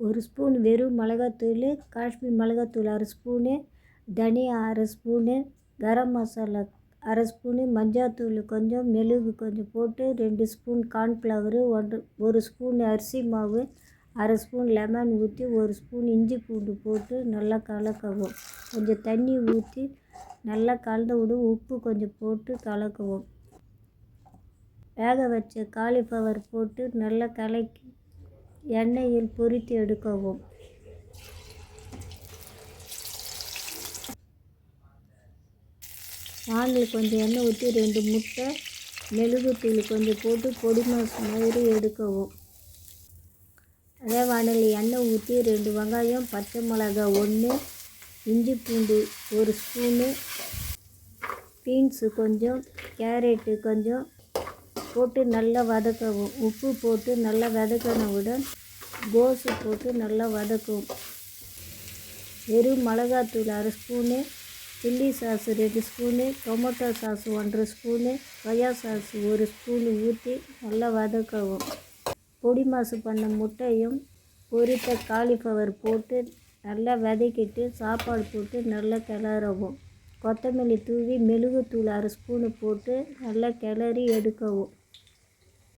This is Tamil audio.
ஒரு ஸ்பூன் வெறும் மிளகாத்தூள், காஷ்மீர் மிளகாத்தூள் அரை ஸ்பூனு, தனியா அரை ஸ்பூனு, கரம் மசாலா அரை ஸ்பூனு, மஞ்சாத்தூள் கொஞ்சம், மிளகு கொஞ்சம் போட்டு 2 ஸ்பூன் கார்ன்ஃப்ளவரு, ஒரு ஸ்பூன் அரிசி மாவு, அரை ஸ்பூன் லெமன் ஊற்றி 1 ஸ்பூன் இஞ்சி பூண்டு போட்டு நல்லா கலக்கவும். கொஞ்சம் தண்ணி ஊற்றி நல்லா கலந்து விடு. உப்பு கொஞ்சம் போட்டு கலக்கவும். வேக வச்ச காலிஃப்ளவர் போட்டு நல்லா கலக்கி எண்ணெயில் பொரித்து எடுக்கவும். வானலில் கொஞ்சம் எண்ணெய் ஊற்றி 2 முட்டை, மிளகுத்தூள் கொஞ்சம் போட்டு பொடி மாஸ் மாதிரி எடுக்கவும். அதே வானலில் எண்ணெய் ஊற்றி 2 வெங்காயம், பச்சை மிளகாய் 1, இஞ்சி பூண்டு 1 ஸ்பூனு, பீன்ஸு கொஞ்சம், கேரட்டு கொஞ்சம் போட்டு நல்லா வதக்கவும். உப்பு போட்டு நல்லா வதக்கினவுடன் கோஸு போட்டு நல்லா வதக்கவும். வெறும் மிளகாத்தூள் அரை spoon, chilli sauce 2 spoon, tomato sauce 1½ spoon, soya sauce 1 spoon ஊற்றி நல்லா வதக்கவும். பொடி மாசு பண்ண முட்டையும் பொரித்த காலிஃப்ளவர் போட்டு நல்லா வதக்கிட்டு சாப்பாடு போட்டு நல்லா கிளறவும். கொத்தமல்லி தூவி மிளகுத்தூள் அரை ஸ்பூனு போட்டு நல்லா கிளறி எடுக்கவும்.